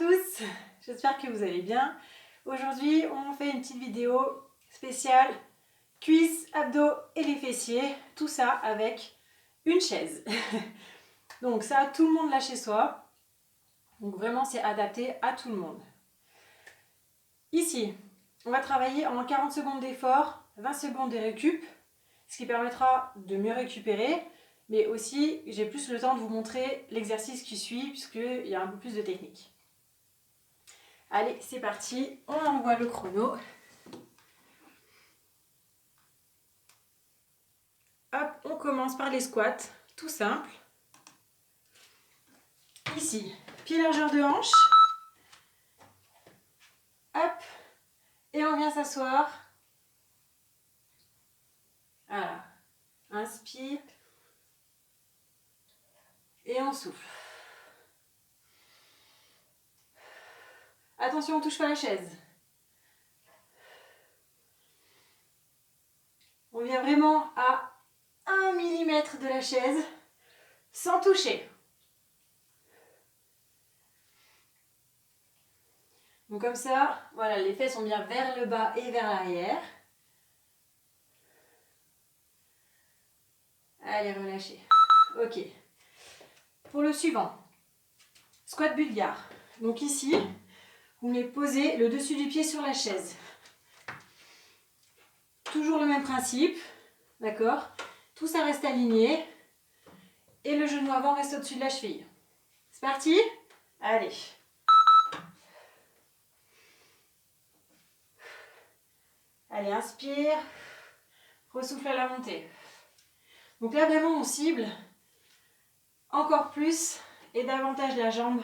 tous, j'espère que vous allez bien. Aujourd'hui, on fait une petite vidéo spéciale cuisses, abdos et les fessiers, tout ça avec une chaise. Donc ça, tout le monde l'a chez soi. Donc vraiment, c'est adapté à tout le monde. Ici, on va travailler en 40 secondes d'effort, 20 secondes de récup, ce qui permettra de mieux récupérer, mais aussi j'ai plus le temps de vous montrer l'exercice qui suit, puisqu'il y a un peu plus de technique. Allez, c'est parti, on envoie le chrono. Hop, on commence par les squats, tout simple. Ici, pied largeur de hanche. Hop, et on vient s'asseoir. Voilà, inspire. Et on souffle. Attention, on ne touche pas la chaise. On vient vraiment à 1 mm de la chaise, sans toucher. Donc comme ça, voilà, les fesses sont bien vers le bas et vers l'arrière. Allez, relâchez. Ok. Pour le suivant, squat bulgare. Donc ici, vous venez poser le dessus du pied sur la chaise. Toujours le même principe, d'accord? Tout ça reste aligné et le genou avant reste au-dessus de la cheville. C'est parti? Allez. Allez, inspire, ressouffle à la montée. Donc là, vraiment, on cible encore plus et davantage la jambe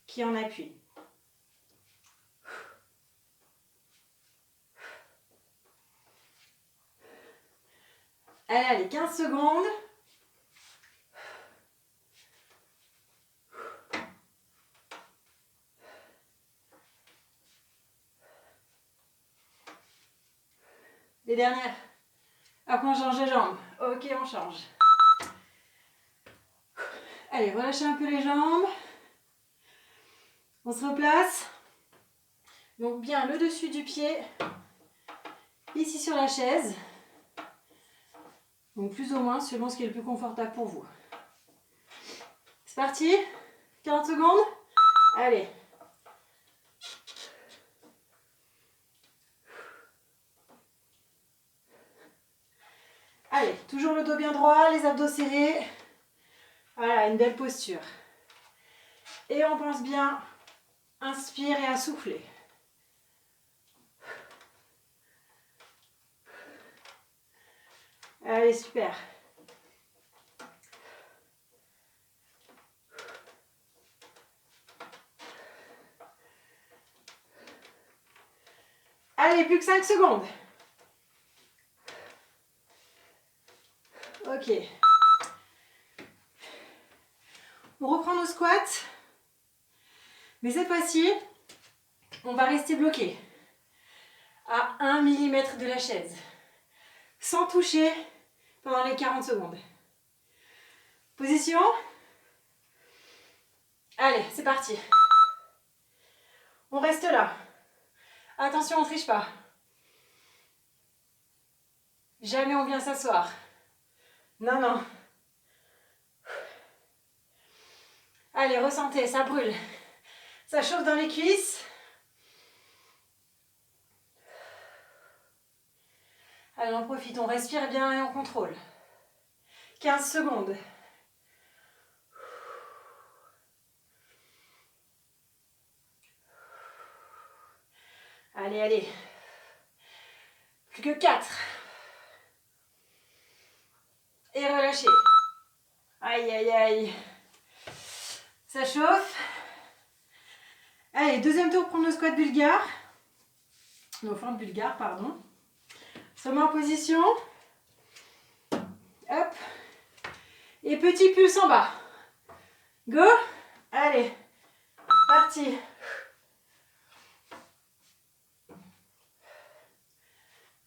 qui en appuie. Allez, 15 secondes. Les dernières. Après, on change les jambes. Ok, on change. Allez, relâchez un peu les jambes. On se replace. Donc bien le dessus du pied ici sur la chaise. Donc plus ou moins selon ce qui est le plus confortable pour vous. C'est parti. 40 secondes. Allez. Allez, toujours le dos bien droit, les abdos serrés. Voilà, une belle posture. Et on pense bien, inspire et à souffler. Allez, super. Allez, plus que 5 secondes. Ok. On reprend nos squats. Mais cette fois-ci, on va rester bloqué à 1 mm de la chaise. Sans toucher pendant les 40 secondes. Position. Allez, c'est parti. On reste là. Attention, on ne triche pas. Jamais on vient s'asseoir. Non, non. Allez, ressentez, ça brûle. Ça chauffe dans les cuisses. Allez, on profite, on respire bien et on contrôle. 15 secondes. Allez, allez. Plus que 4. Et relâchez. Aïe, aïe, aïe. Ça chauffe. Allez, deuxième tour pour nos squats bulgares. Nos fentes bulgares, pardon. On se remet en position. Hop. Et petit pulse en bas. Go. Allez. Parti.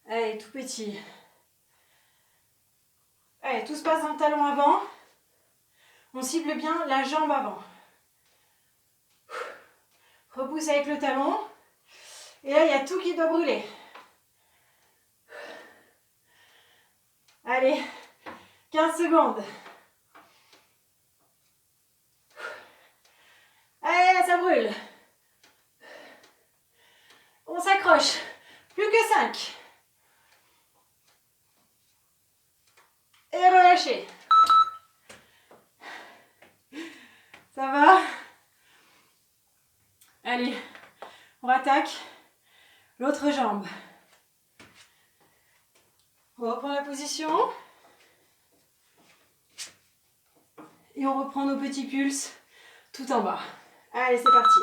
Allez, tout petit. Allez, tout se passe dans le talon avant. On cible bien la jambe avant. repousse avec le talon. Et là, il y a tout qui doit brûler. Allez, 15 secondes. Allez, ça brûle. On s'accroche. Plus que 5. Et relâchez. Ça va? Allez, on attaque l'autre jambe. On reprend la position. Et on reprend nos petits pulses tout en bas. Allez, c'est parti.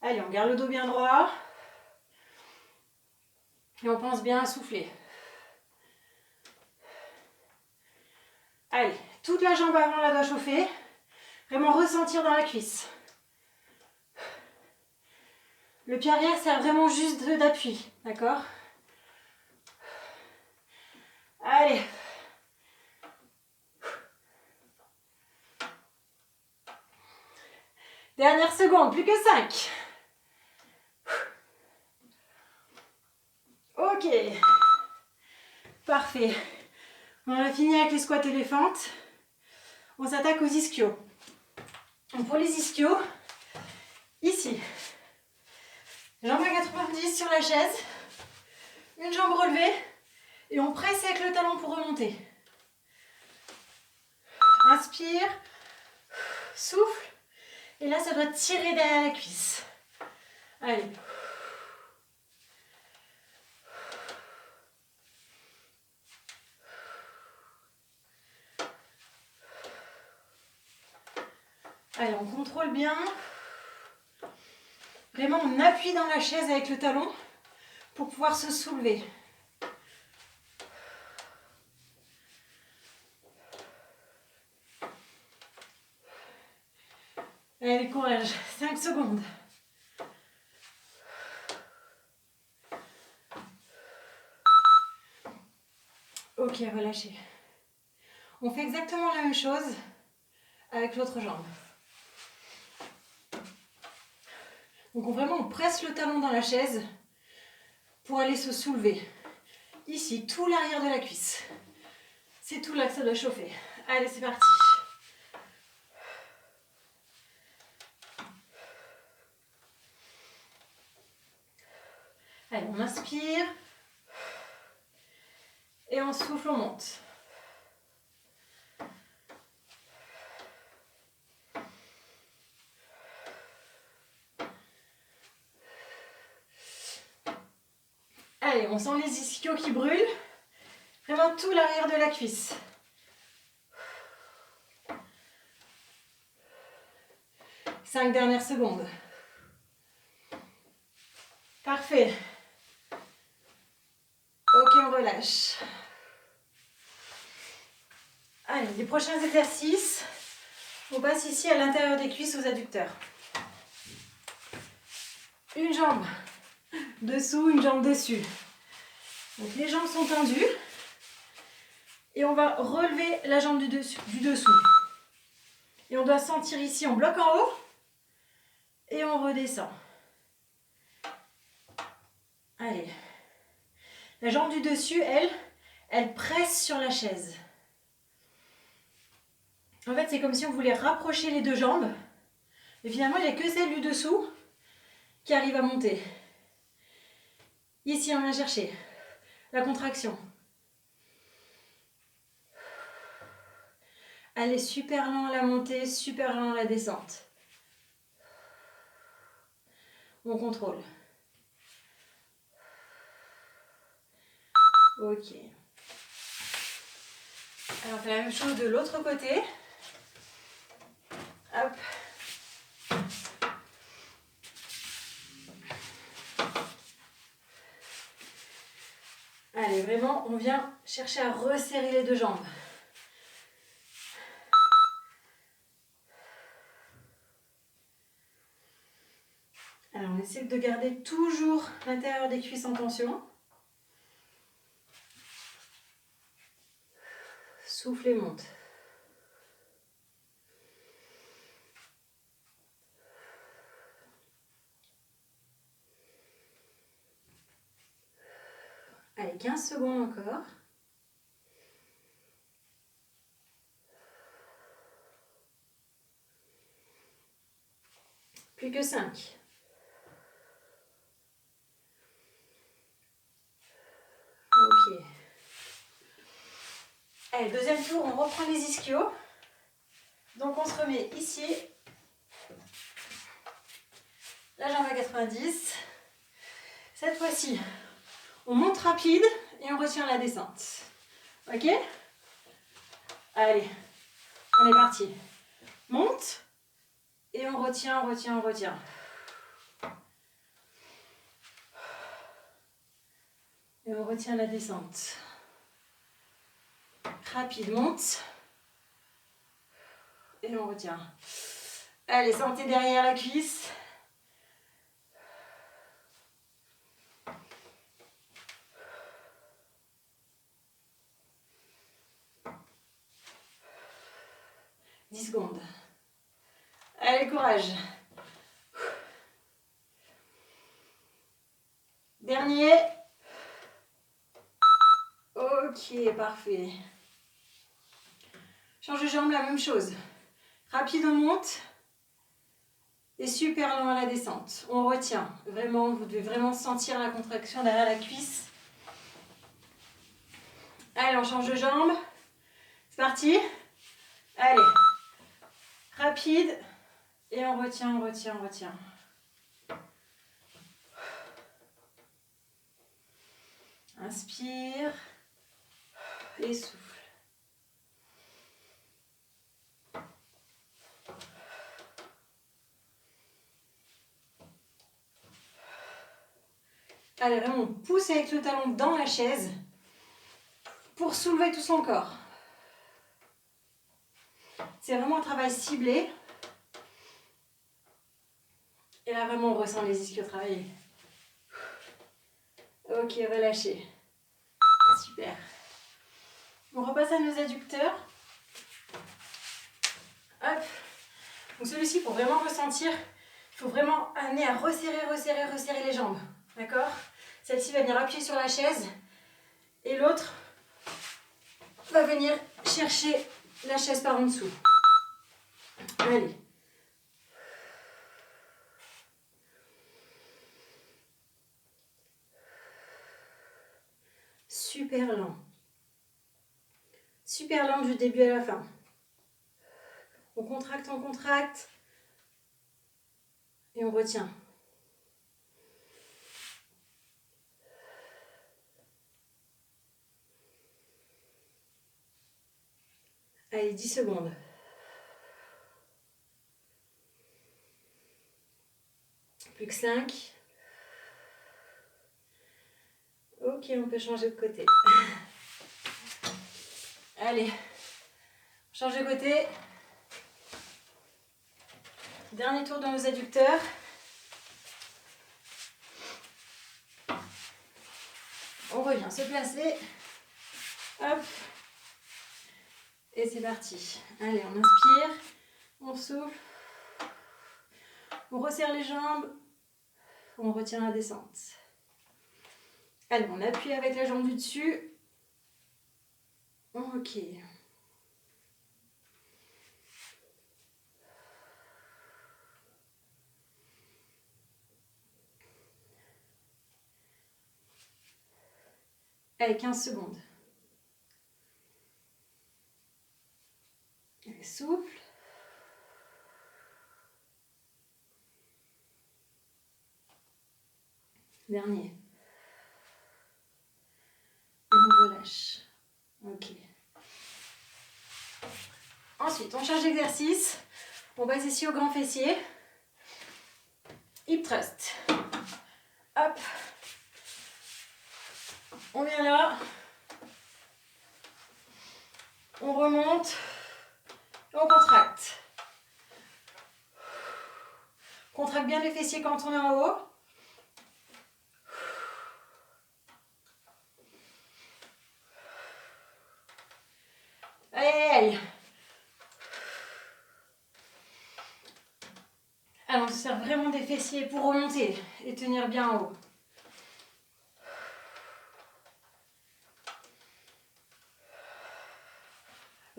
Allez, on garde le dos bien droit. Et on pense bien à souffler. Allez, toute la jambe avant la doit chauffer. Vraiment ressentir dans la cuisse. Le pied arrière sert vraiment juste d'appui, d'accord? Allez. Dernière seconde, plus que 5. Ok. Parfait. On a fini avec les squats éléphantes. On s'attaque aux ischios. Donc pour les ischios, ici, jambe à 90 sur la chaise, une jambe relevée et on presse avec le talon pour remonter. Inspire, souffle et là ça doit tirer derrière la cuisse. Allez. Allez, on contrôle bien. Vraiment, on appuie dans la chaise avec le talon pour pouvoir se soulever. Allez, courage. 5 secondes. Ok, relâchez. On fait exactement la même chose avec l'autre jambe. Donc on presse le talon dans la chaise pour aller se soulever. Ici, tout l'arrière de la cuisse. C'est tout là que ça doit chauffer. Allez, c'est parti. Allez, on inspire. Et on souffle, on monte. Allez, on sent les ischios qui brûlent. Vraiment tout l'arrière de la cuisse. Cinq dernières secondes. Parfait. Ok, on relâche. Allez, les prochains exercices, on passe ici à l'intérieur des cuisses aux adducteurs. Une jambe dessous, une jambe dessus. Donc les jambes sont tendues. Et on va relever la jambe du dessous. Et on doit sentir ici, on bloque en haut. Et on redescend. Allez. La jambe du dessus, elle presse sur la chaise. En fait, c'est comme si on voulait rapprocher les deux jambes. Et finalement, il n'y a que celle du dessous qui arrive à monter. Ici, on vient chercher la contraction. Allez, super lent à la montée, super lent à la descente. On contrôle. Ok. Alors, on fait la même chose de l'autre côté. Hop. Allez, vraiment, on vient chercher à resserrer les deux jambes. Alors, on essaie de garder toujours l'intérieur des cuisses en tension. Souffle et monte. 15 secondes encore. Plus que 5. Ok. Allez, deuxième tour, on reprend les ischios. Donc on se remet ici. La jambe à 90. Cette fois-ci, on monte rapide et on retient la descente. Ok? Allez, on est parti. Monte et on retient, on retient, on retient. Et on retient la descente. Rapide, monte. Et on retient. Allez, sentez derrière la cuisse. « 10 secondes. Allez, courage. Dernier. Ok, parfait. Change de jambe, la même chose. Rapide, on monte. Et super lent à la descente. On retient. Vraiment, vous devez vraiment sentir la contraction derrière la cuisse. Allez, on change de jambe. C'est parti. Allez. Rapide. Et on retient, on retient, on retient. Inspire. Et souffle. Allez, vraiment, on pousse avec le talon dans la chaise pour soulever tout son corps. C'est vraiment un travail ciblé. Et là, vraiment, on ressent les ischios travailler. Ok, relâchez. Super. On repasse à nos adducteurs. Hop. Donc celui-ci, pour vraiment ressentir, il faut vraiment amener à resserrer, resserrer, resserrer les jambes. D'accord? Celle-ci va venir appuyer sur la chaise. Et l'autre va venir chercher la chaise par en dessous. Allez. Super lent. Super lent du début à la fin. On contracte et on retient. Allez, 10 secondes. Plus que 5. Ok, on peut changer de côté. Allez, on change de côté. Dernier tour dans nos adducteurs. On revient se placer. Hop. Et c'est parti. Allez, on inspire. On souffle. On resserre les jambes. On retient la descente. Allez, on appuie avec la jambe du dessus. Ok. Allez, 15 secondes. Allez, souffle. Dernier. Et on relâche. Ok. Ensuite, on change d'exercice. On passe ici au grand fessier. Hip thrust. Hop. On vient là. On remonte. On contracte. Contracte bien les fessiers quand on est en haut. Allez. Alors, on se sert vraiment des fessiers pour remonter et tenir bien en haut.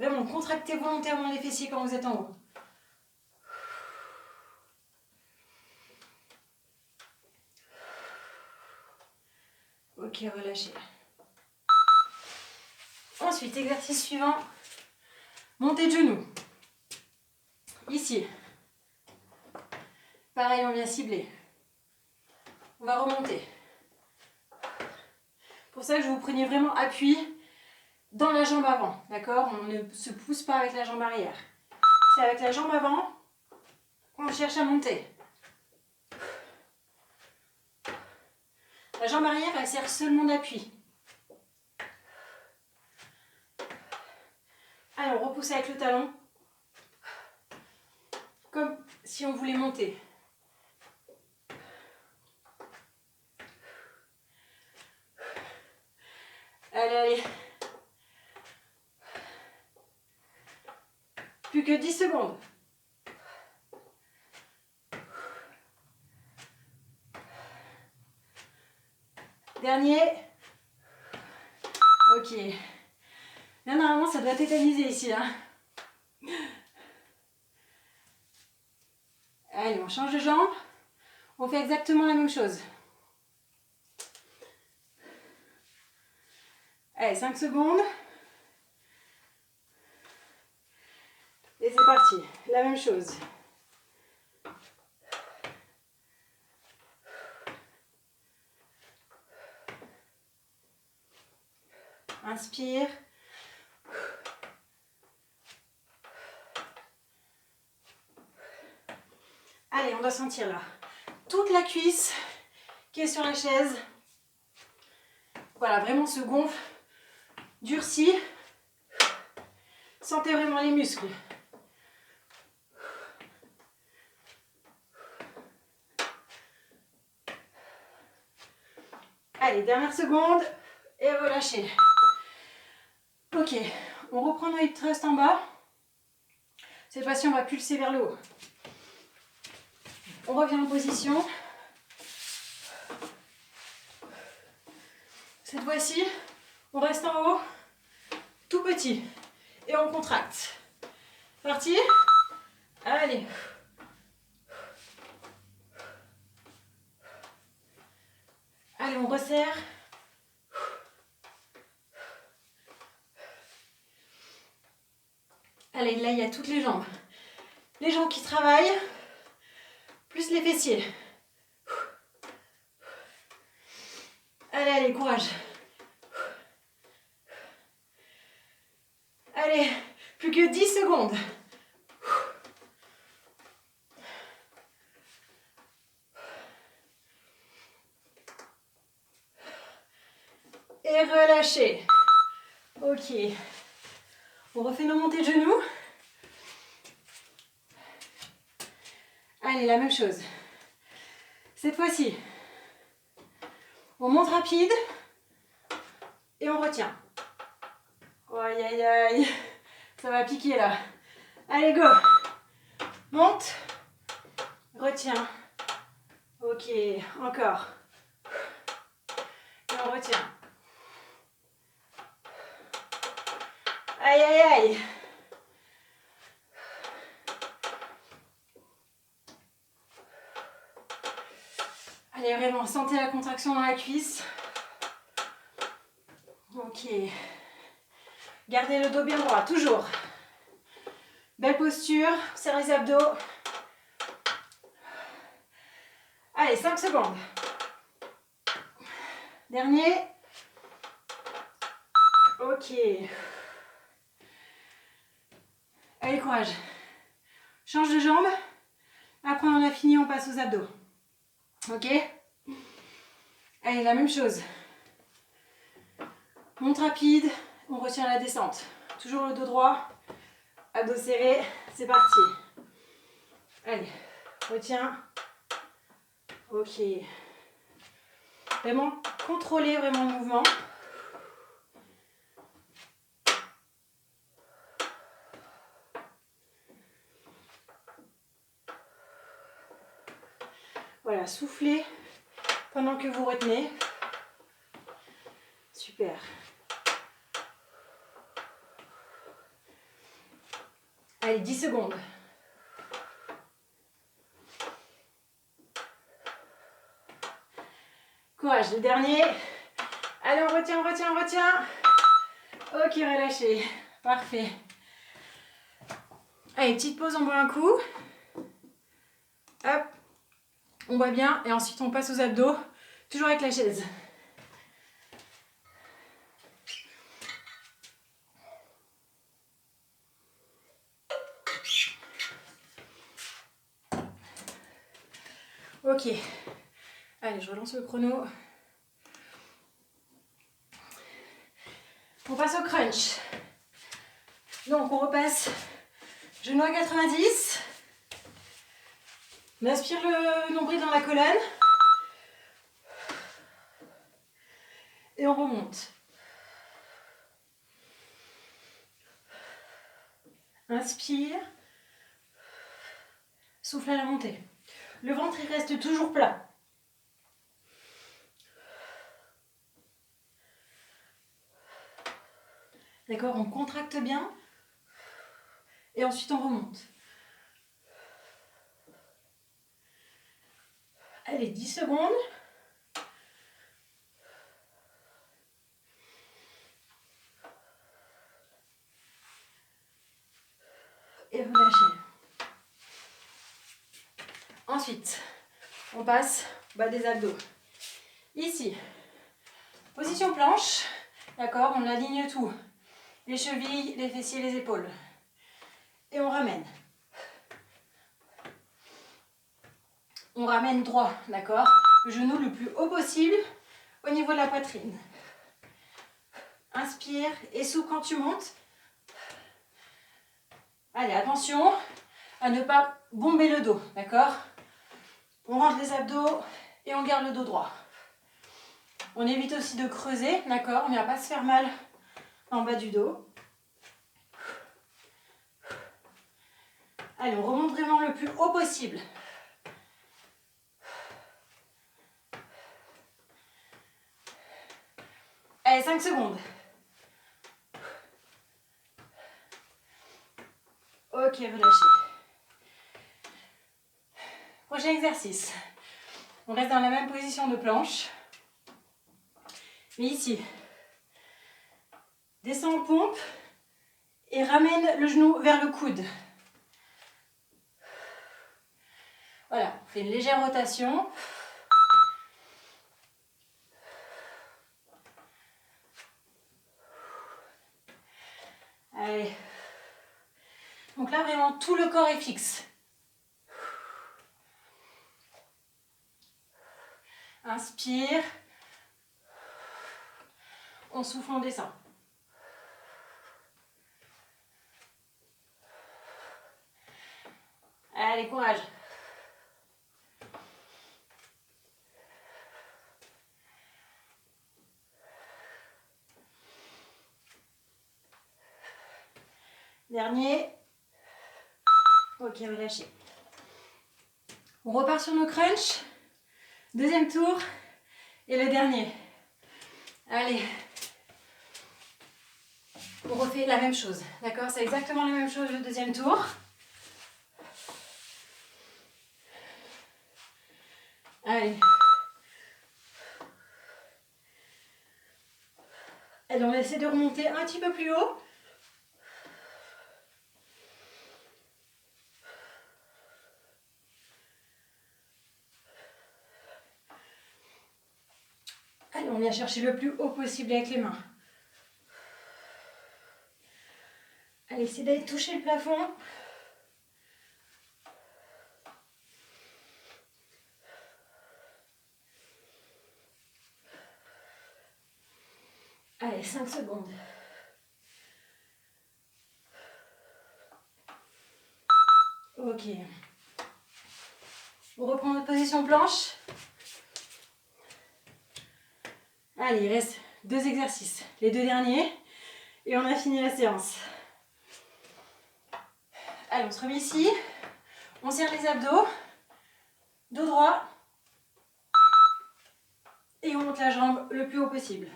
Vraiment, contractez volontairement les fessiers quand vous êtes en haut. Ok, relâchez. Ensuite, exercice suivant. Montée de genoux. Ici. Pareil, on vient cibler. On va remonter. Pour ça que je vous preniez vraiment appui dans la jambe avant. D'accord? On ne se pousse pas avec la jambe arrière. C'est avec la jambe avant qu'on cherche à monter. La jambe arrière, elle sert seulement d'appui. Allez, on repousse avec le talon. Comme si on voulait monter. Allez, allez. Plus que 10 secondes. Dernier. Ok. Là, normalement, ça doit tétaniser ici. Hein. Allez, on change de jambe. On fait exactement la même chose. Allez, 5 secondes. Et c'est parti. La même chose. Inspire. Allez, on doit sentir là toute la cuisse qui est sur la chaise. Voilà, vraiment se gonfle, durcit. Sentez vraiment les muscles. Allez, dernière seconde et relâchez. Ok, on reprend nos hip thrust en bas. Cette fois-ci, on va pulser vers le haut. On revient en position. Cette fois-ci, on reste en haut, tout petit. Et on contracte. Parti? Allez. Allez, on resserre. Allez, là, il y a toutes les jambes. Les jambes qui travaillent, plus les fessiers. Allez, allez, courage. Allez, plus que 10 secondes. Et relâchez. Ok. On refait nos montées de genoux. Allez, la même chose. Cette fois-ci, on monte rapide et on retient. Aïe, aïe, aïe. Ça va piquer là. Allez, go. Monte. Retiens. Ok, encore. Et on retient. Aïe, aïe, aïe. Allez, vraiment, sentez la contraction dans la cuisse. Ok. Gardez le dos bien droit, toujours. Belle posture, serre les abdos. Allez, 5 secondes. Dernier. Ok. Allez, courage. Change de jambe. Après, on a fini, on passe aux abdos. Ok? Allez, la même chose. Monte rapide, on retient la descente. Toujours le dos droit, abdos serrés, c'est parti. Allez, retiens. Ok. Vraiment, contrôlez vraiment le mouvement. Voilà, soufflez pendant que vous retenez. Super. Allez, 10 secondes. Courage, le dernier. Allez, on retient, on retient, on retient. Ok, relâchez. Parfait. Allez, petite pause, on boit un coup. Hop. On boit bien et ensuite on passe aux abdos. Toujours avec la chaise. Ok. Allez, je relance le chrono. On passe au crunch. Donc on repasse genou à 90. On aspire le nombril dans la colonne. Et on remonte. Inspire. Souffle à la montée. Le ventre il reste toujours plat. D'accord, on contracte bien. Et ensuite on remonte. Allez, 10 secondes. Et relâchez. Ensuite, on passe au bas des abdos. Ici, position planche. D'accord, on aligne tout. Les chevilles, les fessiers, les épaules. Et on ramène. On ramène droit, d'accord? Le genou le plus haut possible au niveau de la poitrine. Inspire et souffle quand tu montes. Allez, attention à ne pas bomber le dos, d'accord? On rentre les abdos et on garde le dos droit. On évite aussi de creuser, d'accord? On ne vient pas se faire mal en bas du dos. Allez, on remonte vraiment le plus haut possible. Allez, 5 secondes. Ok, relâchez. Prochain exercice. On reste dans la même position de planche. Mais ici, descends en pompe et ramène le genou vers le coude. Voilà, on fait une légère rotation. Allez. Donc là, vraiment, tout le corps est fixe. Inspire. On souffle, on descend. Allez, courage. Dernier. Ok, relâchez. On repart sur nos crunchs. Deuxième tour. Et le dernier. Allez. On refait la même chose. D'accord? C'est exactement la même chose le deuxième tour. Allez. Allez, on va essayer de remonter un petit peu plus haut. Allez, on vient chercher le plus haut possible avec les mains. Allez, essayez d'aller toucher le plafond. Allez, 5 secondes. Ok. On reprend notre position planche. Allez, il reste 2 exercices. Les 2 derniers. Et on a fini la séance. Allez, on se remet ici. On serre les abdos. Dos droit. Et on monte la jambe le plus haut possible.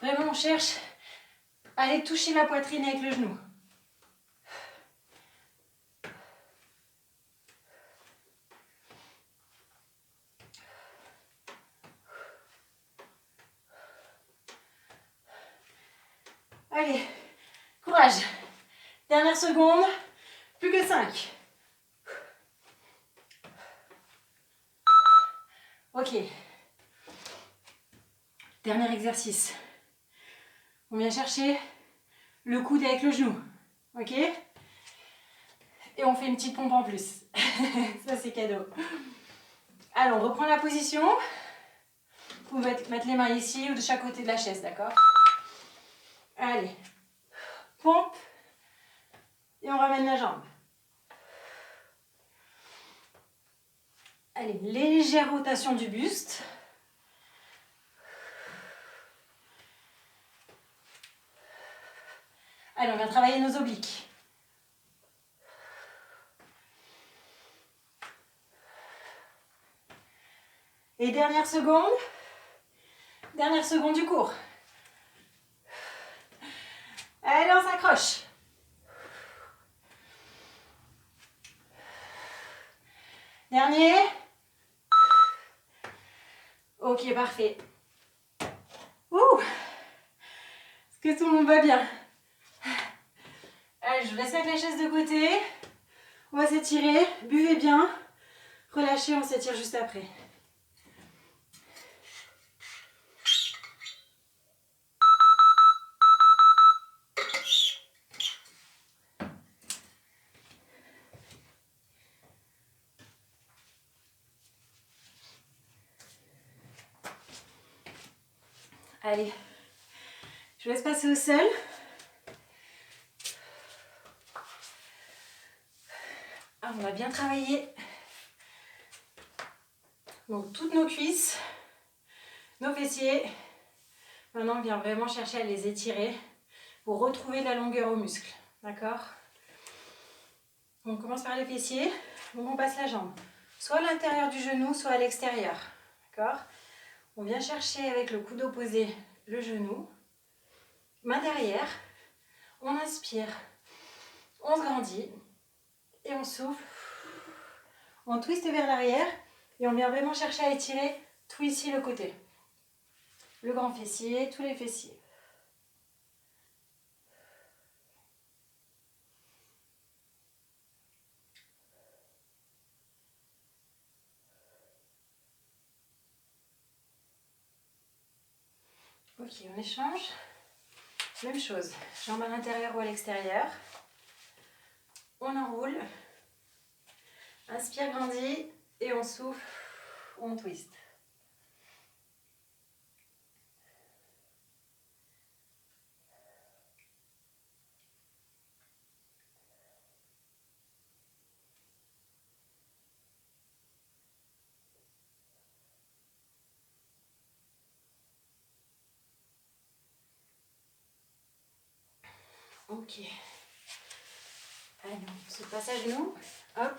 Vraiment, on cherche à aller toucher la poitrine avec le genou. Allez, courage. Dernière seconde, plus que 5. Ok. Dernier exercice. On vient chercher le coude avec le genou. Ok? Et on fait une petite pompe en plus. Ça, c'est cadeau. Alors, on reprend la position. Vous pouvez mettre les mains ici ou de chaque côté de la chaise, d'accord? Allez. Pompe. Et on ramène la jambe. Allez, légère rotation du buste. Allez, on vient travailler nos obliques. Et dernière seconde du cours. Allez, on s'accroche. Dernier. Ok, parfait. Ouh. Est-ce que tout le monde va bien? Allez, je vous laisse avec la chaise de côté. On va s'étirer. Buvez bien. Relâchez, on s'étire juste après. Allez, je vous laisse passer au sol. Ah, on va bien travailler. Donc toutes nos cuisses, nos fessiers. Maintenant, on vient vraiment chercher à les étirer pour retrouver de la longueur aux muscles. D'accord? On commence par les fessiers. Donc on passe la jambe soit à l'intérieur du genou, soit à l'extérieur. D'accord? On vient chercher avec le coude opposé le genou. Main derrière. On inspire. On se grandit. Et on souffle. On twiste vers l'arrière. Et on vient vraiment chercher à étirer tout ici le côté. Le grand fessier, tous les fessiers. Ok, on échange. Même chose, jambes à l'intérieur ou à l'extérieur. On enroule. Inspire, grandit. Et on souffle, on twist. Ok. Allez, on se passe à genoux. Hop.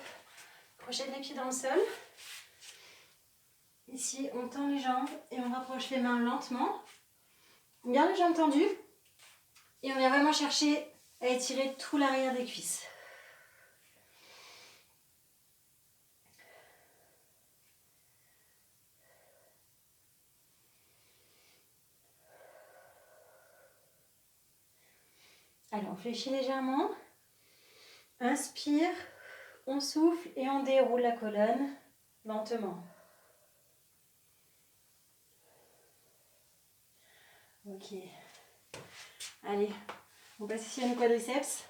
Crochet les pieds dans le sol. Ici, on tend les jambes et on rapproche les mains lentement. On garde les jambes tendues. Et on vient vraiment chercher à étirer tout l'arrière des cuisses. Allez, on fléchit légèrement. Inspire, on souffle et on déroule la colonne lentement. Ok. Allez, on passe ici à nos quadriceps.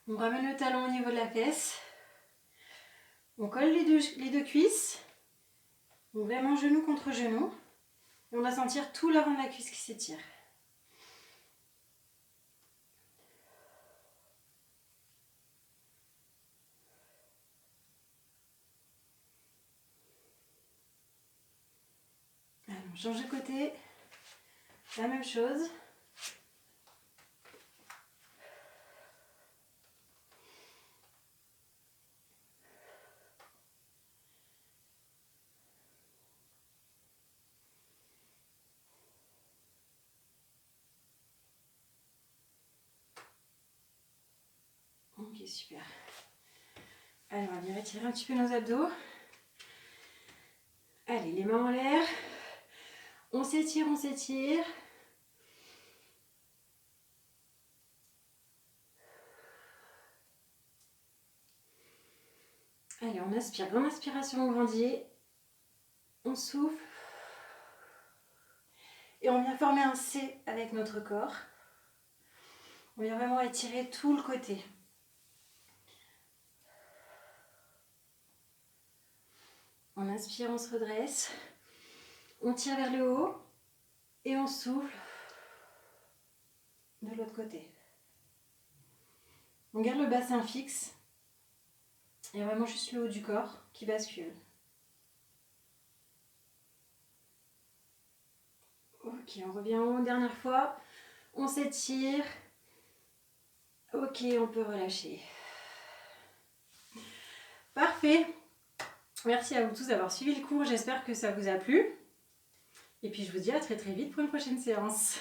On ramène le talon au niveau de la fesse. On colle les deux cuisses. Donc vraiment genou contre genou. Et on va sentir tout l'avant de la cuisse qui s'étire. Allez, on change de côté. La même chose. super. Allez, on va bien étirer un petit peu nos abdos. Allez, les mains en l'air. On s'étire, on s'étire. Allez, on inspire. Grande inspiration, on grandit. On souffle. Et on vient former un C avec notre corps. On vient vraiment étirer tout le côté. On inspire, on se redresse. On tire vers le haut. Et on souffle de l'autre côté. On garde le bassin fixe. Et vraiment juste le haut du corps qui bascule. Ok, on revient en haut, dernière fois. On s'étire. Ok, on peut relâcher. Parfait. Merci à vous tous d'avoir suivi le cours. J'espère que ça vous a plu. Et puis je vous dis à très très vite pour une prochaine séance.